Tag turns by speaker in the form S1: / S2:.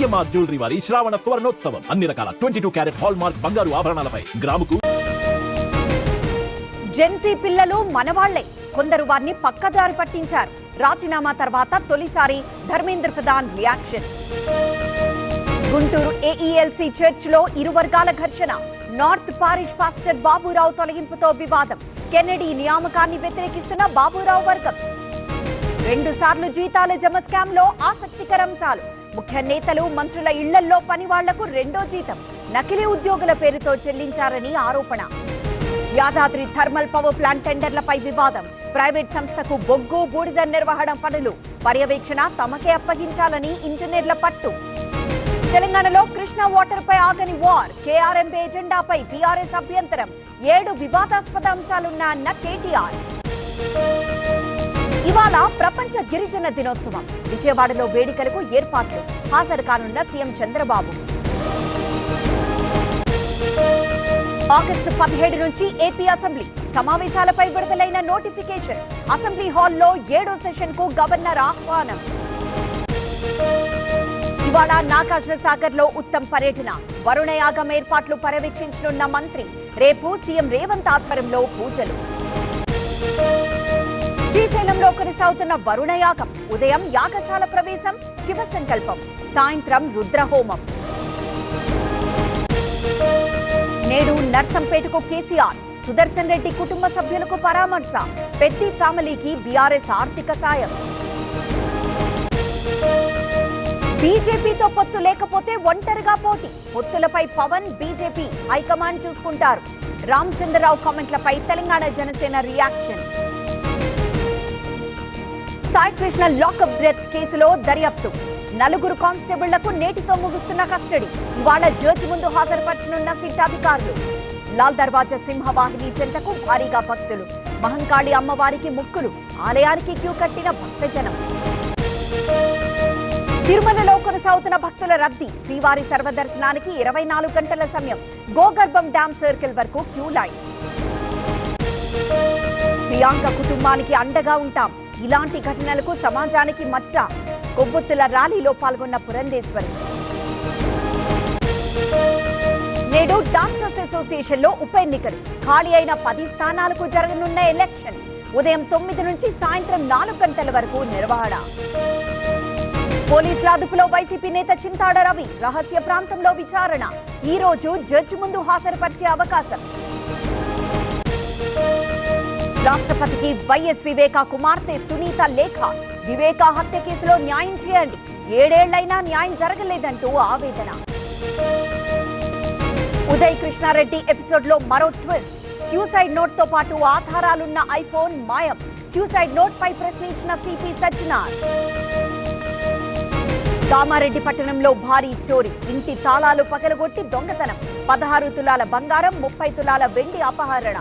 S1: CMR jewellery వారి శ్రావణ స్వర్ణోత్సవం అన్ని రకాల 22 క్యారెట్ హాల్ మార్క్ బంగారు ఆభరణాలపై గ్రాముకు.
S2: జెన్సీ పిల్లలు మనవాళ్లే, కొందరు వారిని పక్కదారి పట్టించారు. రాజీనామా తర్వాత తొలిసారి Dharmendra Pradhan reaction. Guntur AELC church లో ఇరు వర్గాల ఘర్షణ. నార్త్ పారిష్ పాస్టర్ బాబురావు తొలగింపుతో వివాదం. కెన్నడీ నియామకాన్ని వ్యతిరేకిస్తున్న బాబురావు వర్గం. 2 సార్లు జీతాల జమ స్కామ్ లో ఆసక్తికర అంశాలు. ముఖ్య నేతలు మంత్రుల ఇళ్లల్లో పని వాళ్లకు 2వ జీతం నకిలీ ఉద్యోగుల పేరుతో చెల్లించారని ఆరోపణ. యాదాద్రి థర్మల్ పవర్ ప్లాంట్ టెండర్లపై వివాదం. ప్రైవేట్ సంస్థకు బొగ్గు బూడిద నిర్వహణ పనులు పర్యవేక్షణ తమకే అప్పగించాలని ఇంజనీర్ల పట్టు. తెలంగాణలో కృష్ణా వాటర్ పై ఆగని వార్. కేఆర్ఎంపీ ఎజెండాపై బీఆర్ఎస్ అభ్యంతరం. 7 వివాదాస్పద అంశాలున్నాయన్న కేటీఆర్. ఇవాళ ప్రపంచ గిరిజన దినోత్సవం. విజయవాడలో వేడుకలకు ఏర్పాట్లు. హాజరు కానున్న సీఎం చంద్రబాబు. ఆగస్టు 17 నుంచి ఏపీ అసెంబ్లీ సమావేశాలపై విడుదలైన నోటిఫికేషన్. అసెంబ్లీ హాల్లో 7వ సెషన్ కు గవర్నర్ ఆహ్వానం. ఇవాళ నాగార్జున సాగర్ లో ఉత్తమ్ పర్యటన. వరుణయాగం ఏర్పాట్లు పర్యవేక్షించనున్న మంత్రి. రేపు సీఎం రేవంత్ ఆధ్వర్యంలో పూజలు. శ్రీశైలంలో కొనసాగుతున్న వరుణయాగం. ఉదయం యాగశాల ప్రవేశం, శివ సంకల్పం, సాయంత్రం రుద్రహోమం. నేడు నర్సంపేటకు కేసీఆర్. సుదర్శన్ రెడ్డి కుటుంబ సభ్యులకు పరామర్శ. పెద్ది ఫ్యామిలీకి బీఆర్ఎస్ ఆర్థిక సాయం. బీజేపీతో పొత్తు లేకపోతే ఒంటరిగా పోటీ. పొత్తులపై పవన్, బీజేపీ హైకమాండ్ చూసుకుంటారు. Ramachandra Rao కామెంట్లపై Telangana Janasena reaction. Sai Krishna lockup death కేసులో దర్యాప్తు. 4 కానిస్టేబుళ్లకు నేటితో ముగుస్తున్న కస్టడీ. ఇవాళ జడ్జి ముందు హాజరుపరచనున్న సిట్ అధికారులు. లాల్ దర్వాజా సింహవాహిని చెంతకు భారీగా భక్తులు. మహంకాళి అమ్మవారికి ముక్కులు. ఆలయానికి క్యూ కట్టిన భక్తజనం. తిరుమలలో కొనసాగుతున్న భక్తుల రద్దీ. శ్రీవారి సర్వదర్శనానికి 24 గంటల సమయం. గోగర్భం డ్యామ్ సర్కిల్ వరకు క్యూ లైన్. ప్రియాంక కుటుంబానికి అండగా ఉంటాం. ఇలాంటి ఘటనలకు సమాజానికి మచ్చ. కొవ్వొత్తుల ర్యాలీలో పాల్గొన్న పురంధేశ్వరి. నేడు డాన్సర్స్ అసోసియేషన్ లో ఉప ఎన్నికలు. ఖాళీ అయిన 10 స్థానాలకు జరగనున్న ఎలక్షన్. ఉదయం 9 నుంచి సాయంత్రం 4 గంటల వరకు నిర్వహణ. పోలీసుల అదుపులో వైసీపీ నేత చింతాడ రవి. రహస్య ప్రాంతంలో విచారణ. ఈ రోజు జడ్జి ముందు హాజరుపరిచే అవకాశం. రాష్ట్రపతికి వైఎస్ వివేక కుమార్తె సునీత లేఖ. వివేక హత్య కేసులో న్యాయం చేయండి. 7 ఏళ్లైనా న్యాయం జరగలేదంటూ ఆవేదన. ఉదయ్ కృష్ణారెడ్డి ఎపిసోడ్ లో మరో ట్విస్ట్. సూసైడ్ నోట్ తో పాటు ఆధారాలున్న ఐఫోన్ మాయం. సూసైడ్ నోట్ పై ప్రశ్నించిన సిపి సజ్జనార్. కామారెడ్డి పట్టణంలో భారీ చోరీ. ఇంటి తాళాలు పగలగొట్టి దొంగతనం. 16 తులాల బంగారం, 30 తులాల వెండి అపహరణ.